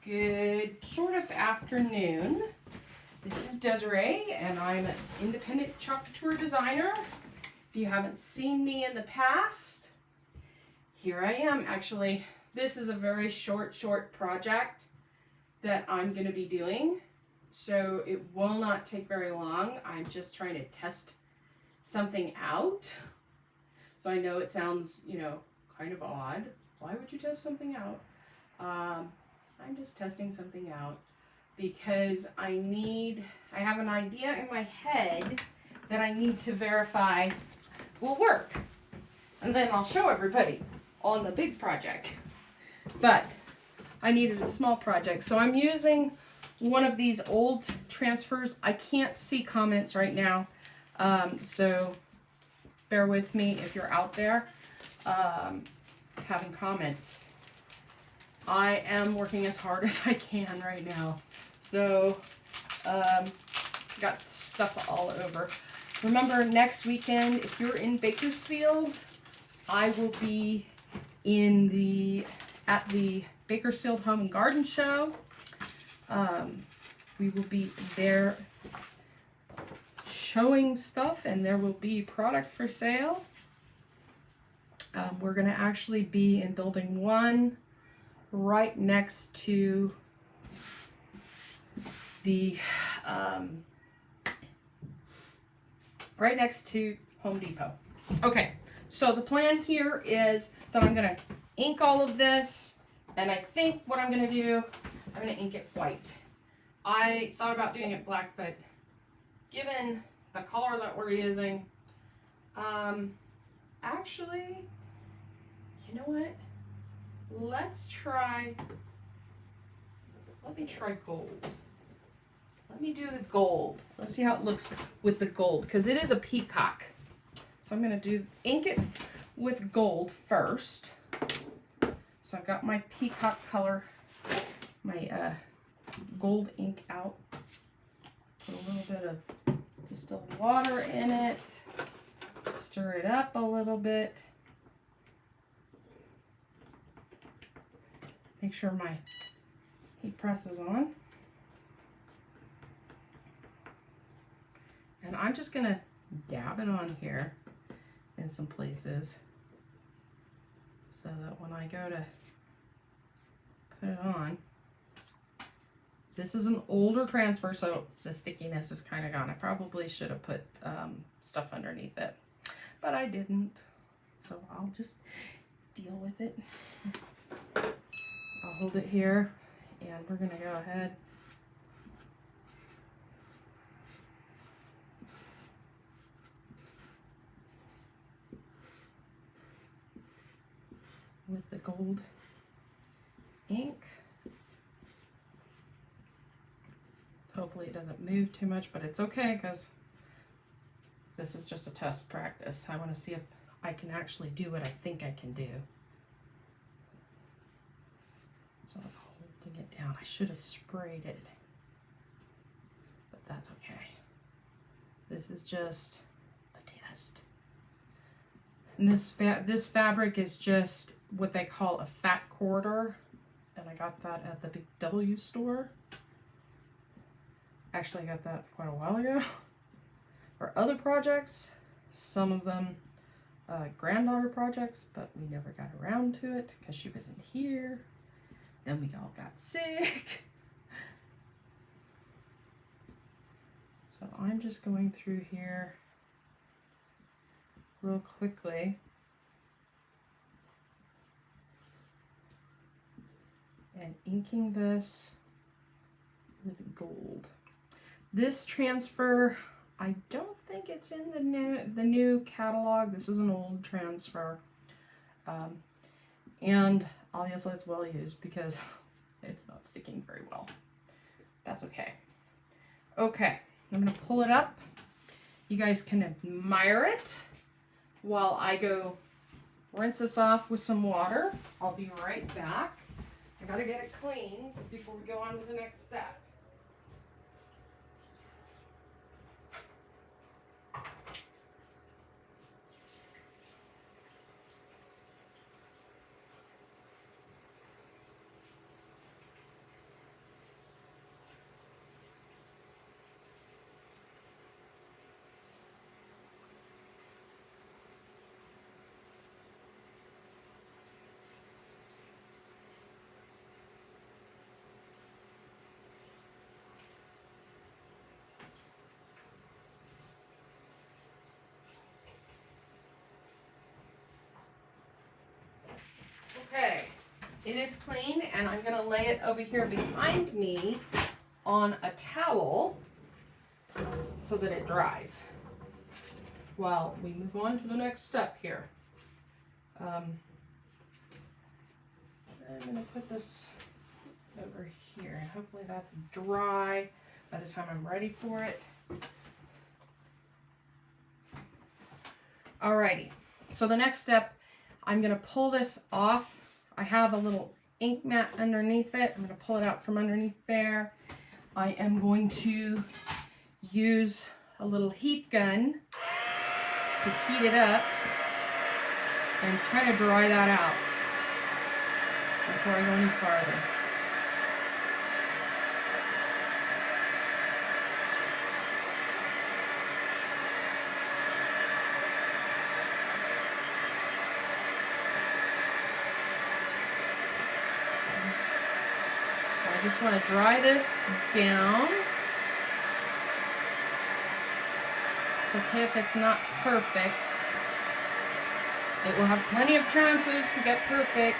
Good sort of afternoon. This is Desiree, and I'm an independent Couture designer. If you haven't seen me in the past, here I am. Actually, this is a very short project that I'm going to be doing, so it will not take very long. I'm just trying to test something out. So I know it sounds, kind of odd. Why would you test something out? I'm just testing something out because I have an idea in my head that I need to verify will work. And then I'll show everybody on the big project. But I needed a small project. So I'm using one of these old transfers. I can't see comments right now. So bear with me if you're out there having comments. I am working as hard as I can right now. So, got stuff all over. Remember, next weekend, if you're in Bakersfield, I will be at the Bakersfield Home and Garden Show. We will be there showing stuff, and there will be product for sale. We're going to actually be in building 1 right next to the Home Depot. Okay, so the plan here is that I'm going to ink all of this, and I think what I'm going to do, I'm going to ink it white. I thought about doing it black, but given the color that we're using, actually, you know what? Let me try gold. Let me do the gold. Let's see how it looks with the gold, because it is a peacock. So I'm going to ink it with gold first. So I've got my peacock color, my gold ink out. Put a little bit of distilled water in it. Stir it up a little bit. Make sure my heat press is on. And I'm just going to dab it on here in some places so that when I go to put it on, this is an older transfer, so the stickiness is kind of gone. I probably should have put stuff underneath it, but I didn't. So I'll just deal with it. I'll hold it here, and we're going to go ahead with the gold ink. Hopefully it doesn't move too much, but it's okay because this is just a test practice. I want to see if I can actually do what I think I can do. So I'm holding it down. I should have sprayed it, but that's okay. This is just a test. And this fabric is just what they call a fat quarter, and I got that at the Big W store. Actually, I got that quite a while ago. For other projects, some of them granddaughter projects, but we never got around to it because she wasn't here. Then we all got sick. So I'm just going through here real quickly. And inking this with gold. This transfer, I don't think it's in the new catalog. This is an old transfer. And obviously it's well used because it's not sticking very well. That's okay. Okay, I'm going to pull it up. You guys can admire it while I go rinse this off with some water. I'll be right back. I got to get it clean before we go on to the next step. it is clean, and I'm going to lay it over here behind me on a towel so that it dries while we move on to the next step here. I'm going to put this over here. Hopefully that's dry by the time I'm ready for it. Alrighty, so the next step, I'm going to pull this off. I have a little ink mat underneath it. I'm going to pull it out from underneath there. I am going to use a little heat gun to heat it up and kind of dry that out before I go any farther. So I just want to dry this down. It's okay if it's not perfect. It will have plenty of chances to get perfect.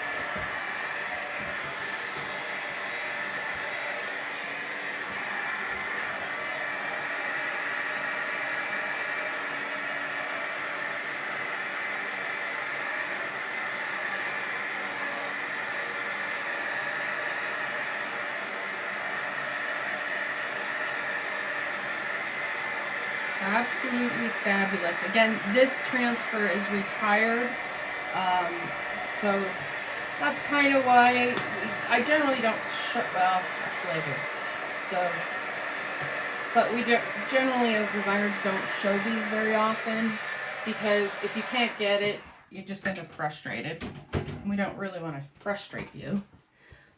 Absolutely fabulous. Again, this transfer is retired, so that's kind of why I generally don't well, actually I do. So, but we generally as designers don't show these very often, because if you can't get it, you just end up frustrated. And we don't really want to frustrate you.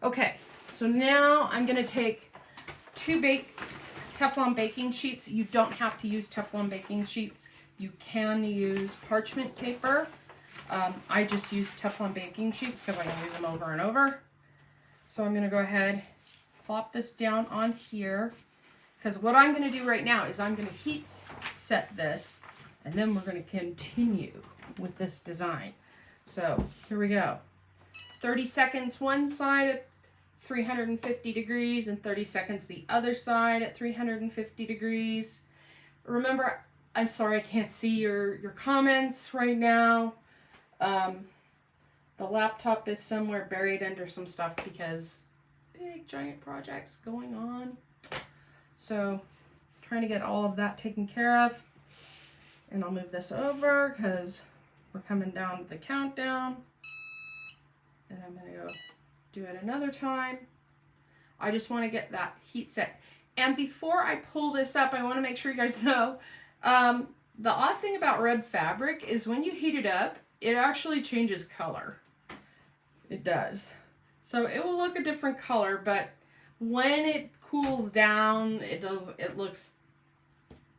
Okay, so now I'm going to take 2 Teflon baking sheets. You don't have to use Teflon baking sheets. You can use parchment paper. I just use Teflon baking sheets because I can use them over and over. So I'm going to go ahead, plop this down on here, because what I'm going to do right now is I'm going to heat set this, and then we're going to continue with this design. So here we go. 30 seconds one side at 350 degrees and 30 seconds the other side at 350 degrees. Remember, I'm sorry I can't see your comments right now. The laptop is somewhere buried under some stuff because big giant projects going on. So trying to get all of that taken care of. And I'll move this over because we're coming down to the countdown. And I'm going to go do it another time. I just want to get that heat set. And before I pull this up, I want to make sure you guys know, the odd thing about red fabric is when you heat it up, it actually changes color. It does. So it will look a different color, but when it cools down, it looks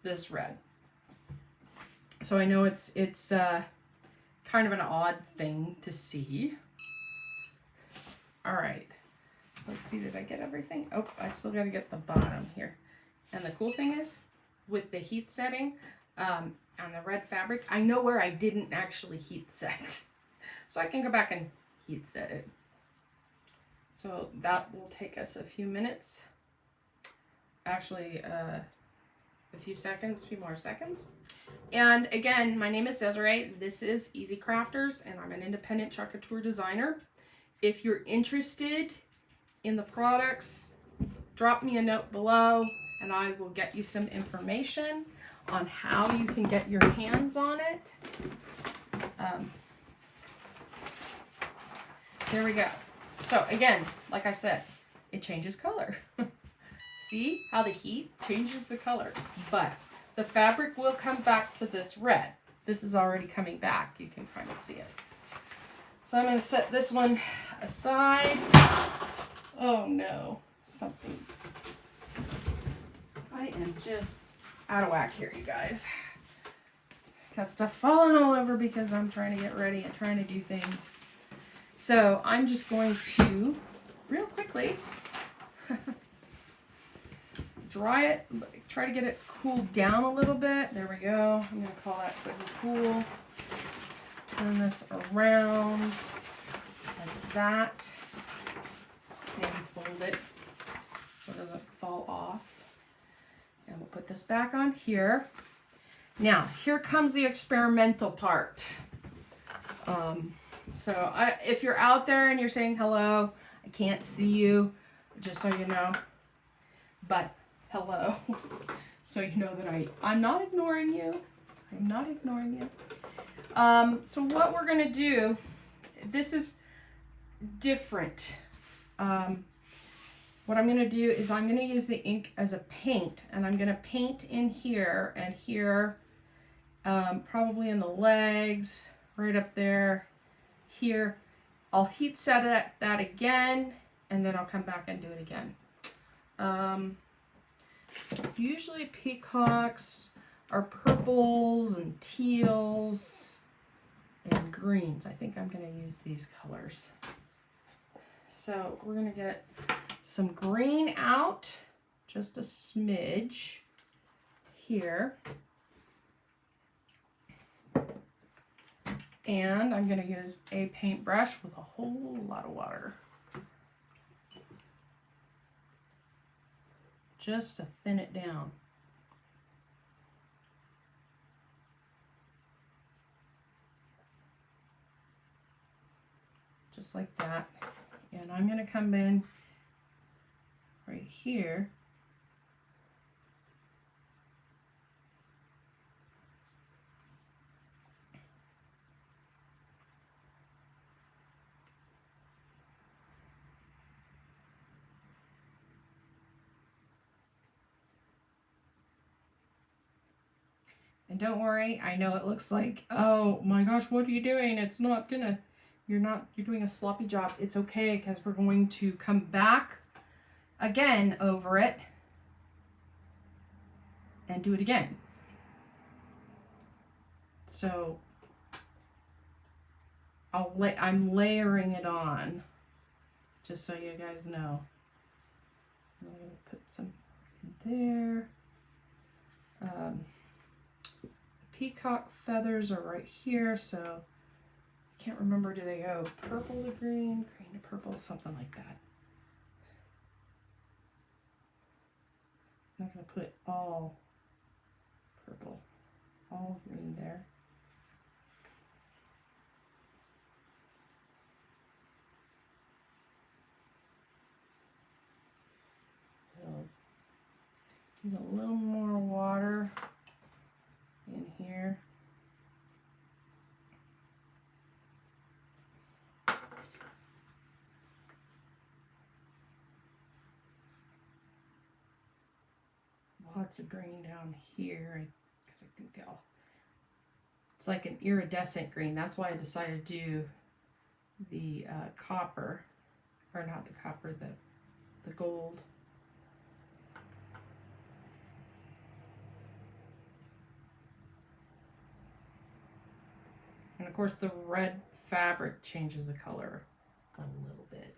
this red. So I know it's kind of an odd thing to see. All right, let's see, did I get everything? Oh, I still got to get the bottom here. And the cool thing is, with the heat setting on the red fabric, I know where I didn't actually heat set. So I can go back and heat set it. So that will take us a few minutes. Actually, a few more seconds. And again, my name is Desiree. This is Easy Crafters, and I'm an independent Couture designer. If you're interested in the products, drop me a note below and I will get you some information on how you can get your hands on it. There we go. So again, like I said, it changes color. See how the heat changes the color, but the fabric will come back to this red. This is already coming back. You can kind of see it. So I'm going to set this one aside. Oh no, something. I am just out of whack here, you guys. Got stuff falling all over because I'm trying to get ready and trying to do things. So I'm just going to, real quickly, dry it, try to get it cooled down a little bit. There we go. I'm going to call that quick and cool. Turn this around. like that. Maybe fold it so it doesn't fall off. And we'll put this back on here. Now, here comes the experimental part. If you're out there and you're saying hello, I can't see you, just so you know. But hello. So you know that I'm not ignoring you. I'm not ignoring you. So what we're going to do, this is different. What I'm going to do is I'm going to use the ink as a paint, and I'm going to paint in here and here, probably in the legs, right up there, here. I'll heat set that again, and then I'll come back and do it again. Usually peacocks are purples and teals and greens. I think I'm going to use these colors. So we're going to get some green out, just a smidge here. And I'm going to use a paintbrush with a whole lot of water, just to thin it down. Just like that. And I'm going to come in right here. And don't worry, I know it looks like, oh my gosh, what are you doing? It's not gonna, you're doing a sloppy job. It's okay, because we're going to come back again over it and do it again. So I'm layering it on, just so you guys know. I'm going to put some in there. Peacock feathers are right here, so I can't remember, do they go purple to green, green to purple, something like that. I'm not going to put all purple, all green there. So, need a little more water in here. Lots of green down here, because I think it's like an iridescent green. That's why I decided to do the copper, or not the copper, the gold. And of course the red fabric changes the color a little bit.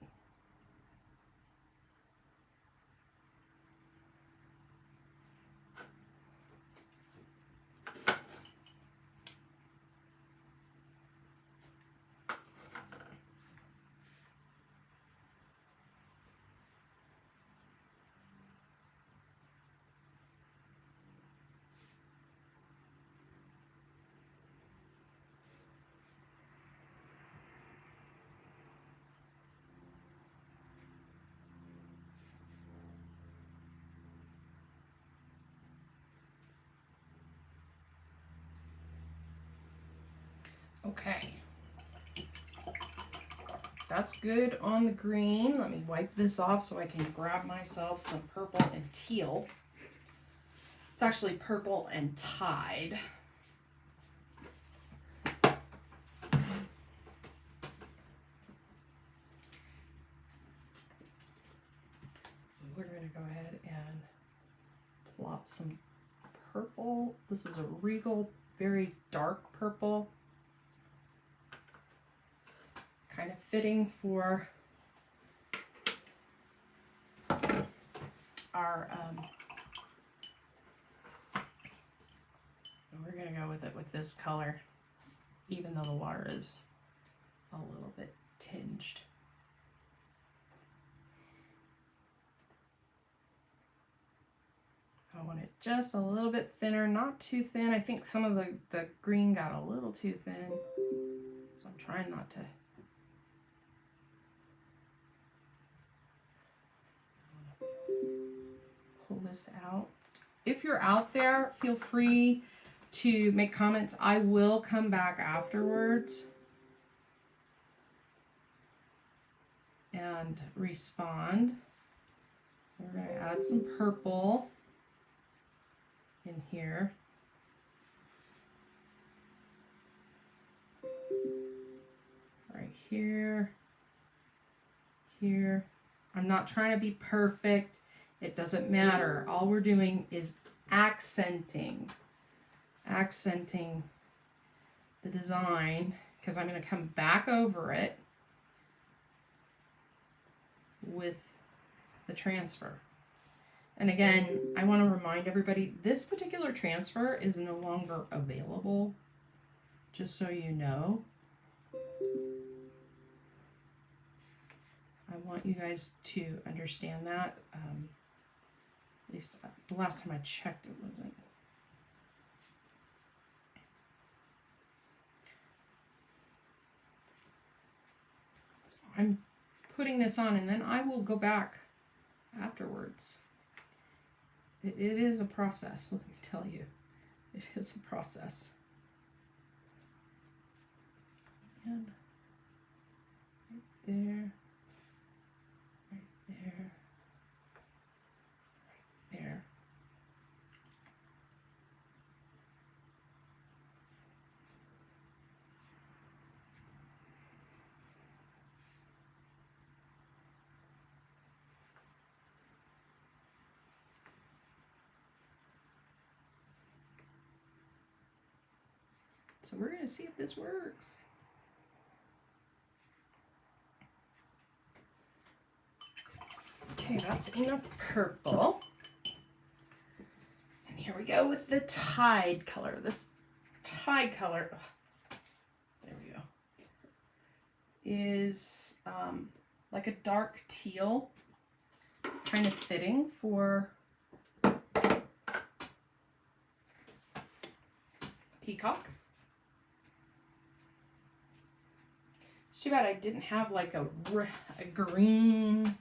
Okay, that's good on the green. Let me wipe this off so I can grab myself some purple and teal. It's actually purple and tide. So we're going to go ahead and plop some purple. This is a regal, very dark purple. Kind of fitting for our, we're going to go with it with this color, even though the water is a little bit hinged. I want it just a little bit thinner, not too thin. I think some of the green got a little too thin, so I'm trying not to. Pull this out. If you're out there, feel free to make comments. I will come back afterwards and respond. So we're going to add some purple in here. Right here. Here. I'm not trying to be perfect. It doesn't matter. All we're doing is accenting the design, because I'm going to come back over it with the transfer. And again, I want to remind everybody, this particular transfer is no longer available, just so you know. I want you guys to understand that. At least the last time I checked, it wasn't. So I'm putting this on, and then I will go back afterwards. It is a process, let me tell you. It is a process. And right there, right there, right there. So we're going to see if this works. Okay, that's enough purple. And here we go with the Tide color. This Tide color, there we go, is like a dark teal, kind of fitting for peacock. It's too bad I didn't have like a green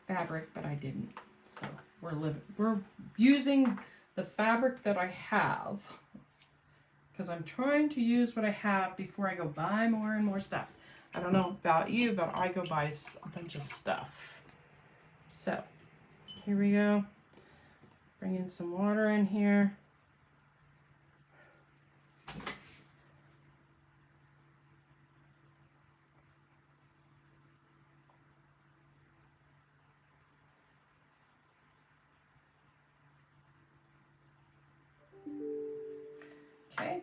fabric, but I didn't. So we're using the fabric that I have, because I'm trying to use what I have before I go buy more and more stuff. I don't know about you, but I go buy a bunch of stuff. So here we go. Bring in some water in here. Okay.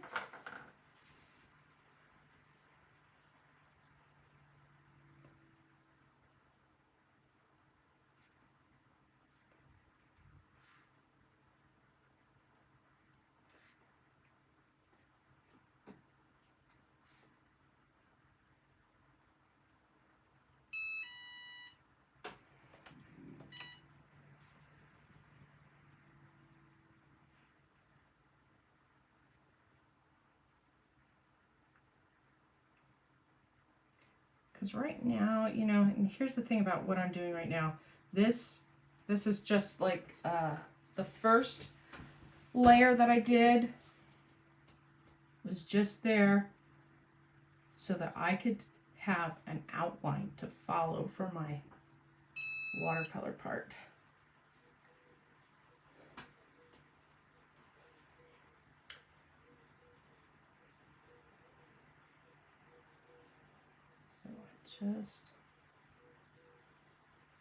Because right now, you know, and here's the thing about what I'm doing right now. This is just like the first layer that I did was just there so that I could have an outline to follow for my watercolor part. So just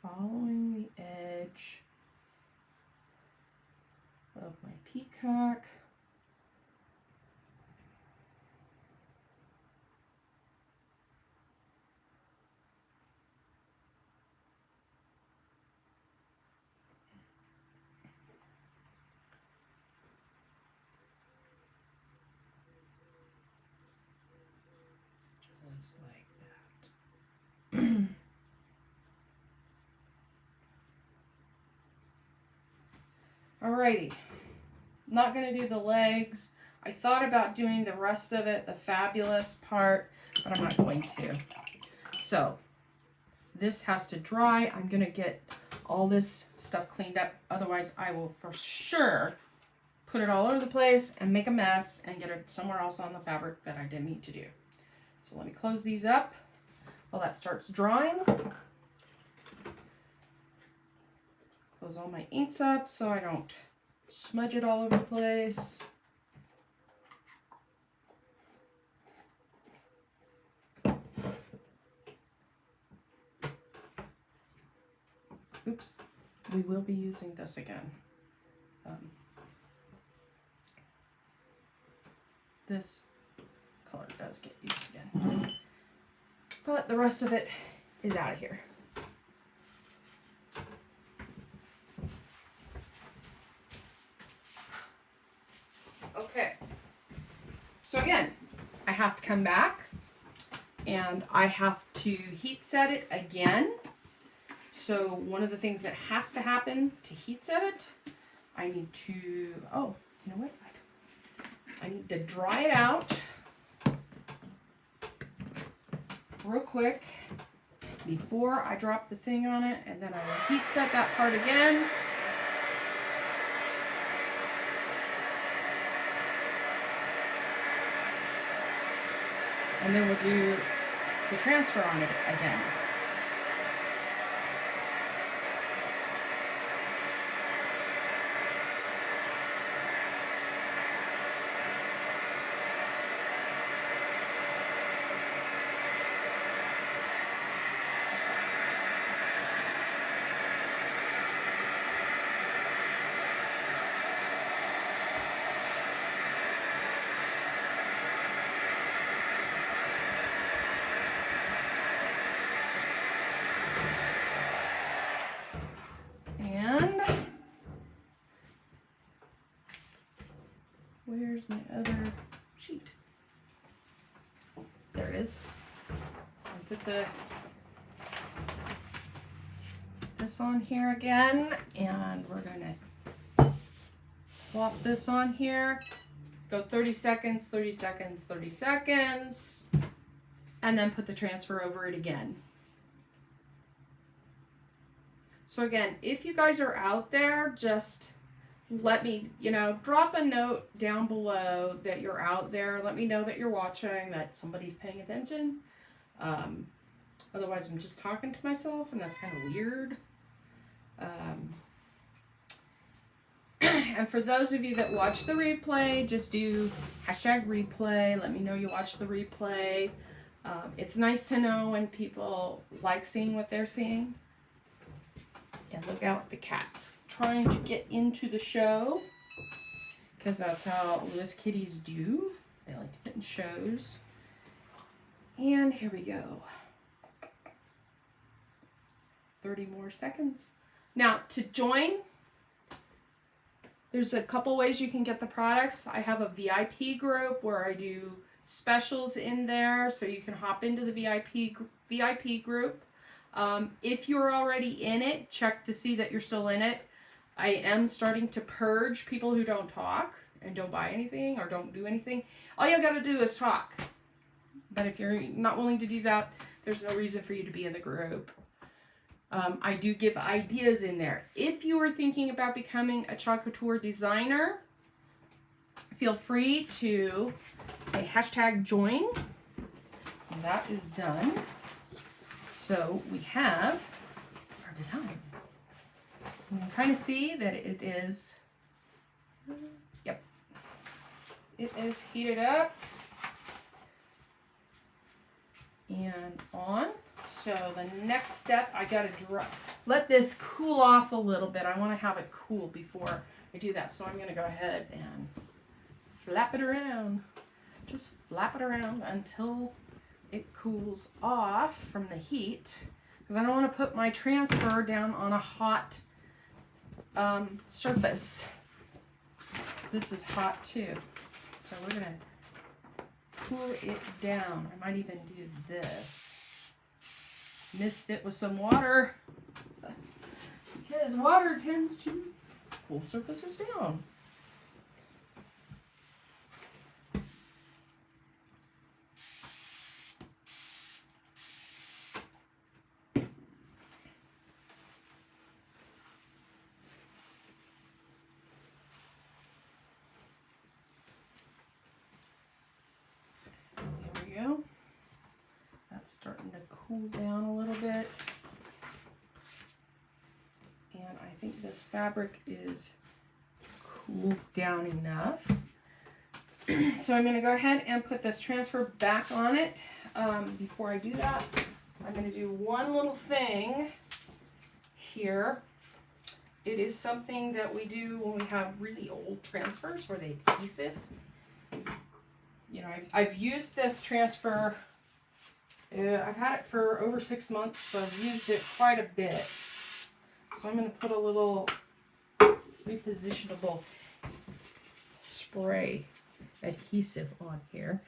following the edge of my peacock. just like that. Alrighty, not going to do the legs. I thought about doing the rest of it, the fabulous part, but I'm not going to. So this has to dry. I'm going to get all this stuff cleaned up. Otherwise, I will for sure put it all over the place and make a mess and get it somewhere else on the fabric that I didn't mean to do. So let me close these up while that starts drying. Close all my inks up so I don't smudge it all over the place. Oops, we will be using this again. This color does get used again. But the rest of it is out of here. Okay, so again, I have to come back and I have to heat set it again. So one of the things that has to happen to heat set it, I need to, oh, you know what? I need to dry it out real quick before I drop the thing on it, and then I will heat set that part again. And then we'll do the transfer on it again. Where's my other sheet? There it is. I'll put this on here again, and we're gonna plop this on here. Go 30 seconds, 30 seconds, 30 seconds, and then put the transfer over it again. So again, if you guys are out there, just let me, drop a note down below that you're out there. Let me know that you're watching, that somebody's paying attention. Otherwise, I'm just talking to myself, and that's kind of weird. And for those of you that watch the replay, just do #replay. Let me know you watch the replay. It's nice to know when people like seeing what they're seeing. And look out, the cat's trying to get into the show, because that's how Lewis kitties do. They like to get in shows. And here we go. 30 more seconds. Now, to join, there's a couple ways you can get the products. I have a VIP group where I do specials in there, so you can hop into the VIP group. If you're already in it, check to see that you're still in it. I am starting to purge people who don't talk and don't buy anything or don't do anything. All you gotta do is talk. But if you're not willing to do that, there's no reason for you to be in the group. I do give ideas in there. If you are thinking about becoming a Couture designer, feel free to say #join. And that is done. So we have our design. You can kind of see that it is, yep, it is heated up and on. So the next step, I gotta let this cool off a little bit. I want to have it cool before I do that. So I'm gonna go ahead and flap it around. Just flap it around until it cools off from the heat, because I don't want to put my transfer down on a hot surface. This is hot too, so we're gonna cool it down. I might even do this. Mist it with some water because water tends to cool surfaces down. That's starting to cool down a little bit. And I think this fabric is cooled down enough. So I'm going to go ahead and put this transfer back on it. Before I do that, I'm going to do one little thing here. It is something that we do when we have really old transfers where the adhesive. You know, I've used this transfer. I've had it for over 6 months, so I've used it quite a bit. So I'm going to put a little repositionable spray adhesive on here.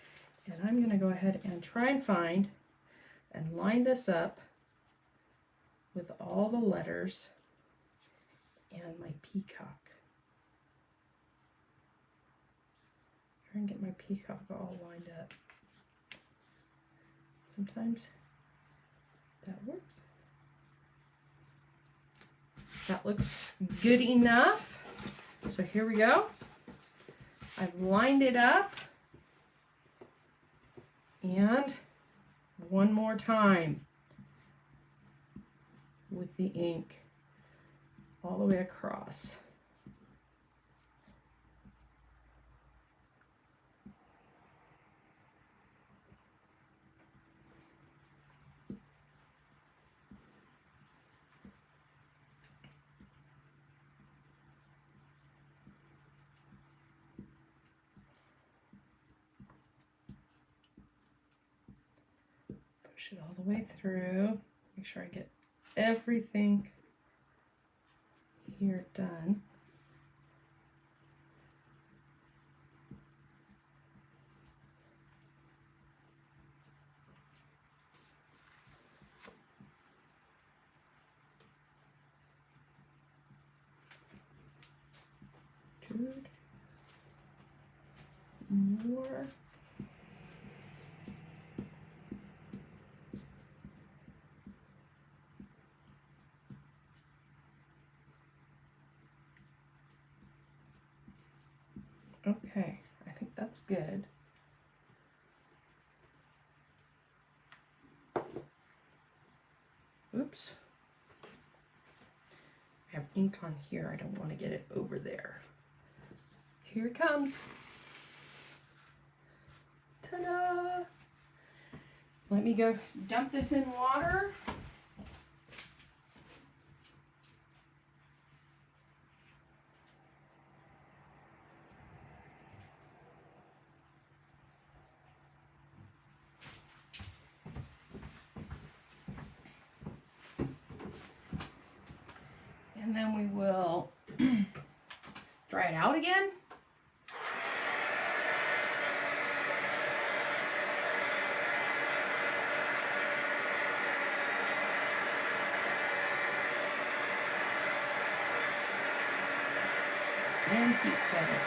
And I'm going to go ahead and try and find and line this up with all the letters and my peacock. Try and get my peacock all lined up. Sometimes that works. That looks good enough. So here we go. I've lined it up. And one more time with the ink all the way across. Push it all the way through. Make sure I get everything here done. Two more. Okay, I think that's good. Oops. I have ink on here. I don't want to get it over there. Here it comes. Ta-da! Let me go dump this in water. And then we will dry it out again. And heat set it.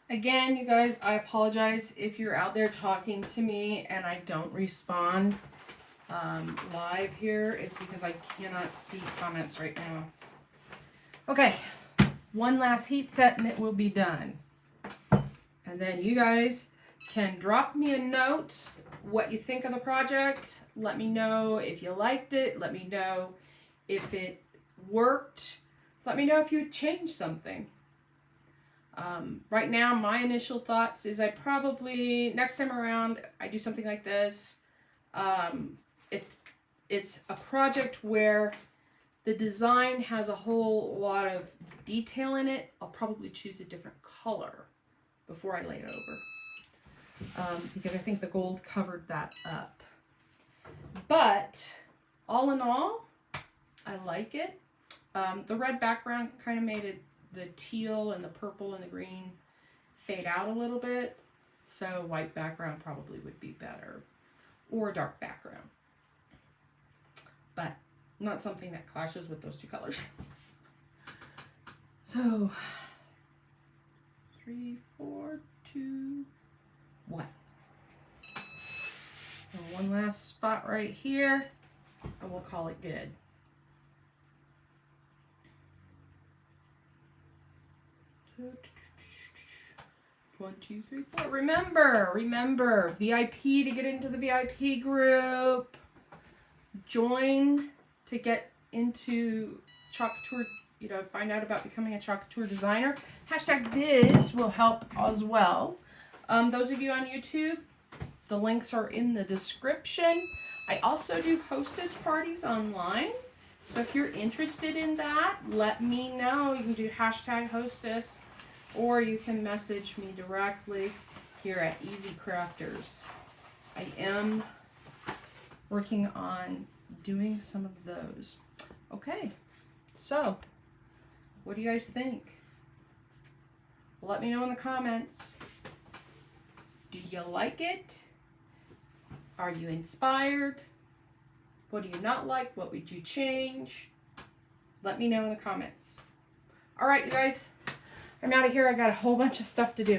Again, you guys, I apologize if you're out there talking to me and I don't respond live here. It's because I cannot see comments right now. Okay, one last heat set and it will be done. And then you guys can drop me a note what you think of the project. Let me know if you liked it. Let me know if it worked. Let me know if you would change something. Right now, my initial thoughts is I probably, next time around, I do something like this. If it's a project where the design has a whole lot of detail in it, I'll probably choose a different color before I lay it over. Because I think the gold covered that up. But all in all, I like it. The red background kind of made it, the teal and the purple and the green fade out a little bit. So white background probably would be better. Or a dark background. But not something that clashes with those two colors. So, 3, 4, 2, 1. And one last spot right here, and we'll call it good. One, 2, 3, 4. Remember, VIP to get into the VIP group. Join to get into Couture, find out about becoming a Couture designer. #biz will help as well. Those of you on YouTube, the links are in the description. I also do hostess parties online. So if you're interested in that, let me know. You can do #hostess, or you can message me directly here at Easy Crafters. I am working on doing some of those. Okay, so what do you guys think? Let me know in the comments. Do you like it? Are you inspired? What do you not like? What would you change? Let me know in the comments. All right, you guys, I'm out of here. I got a whole bunch of stuff to do.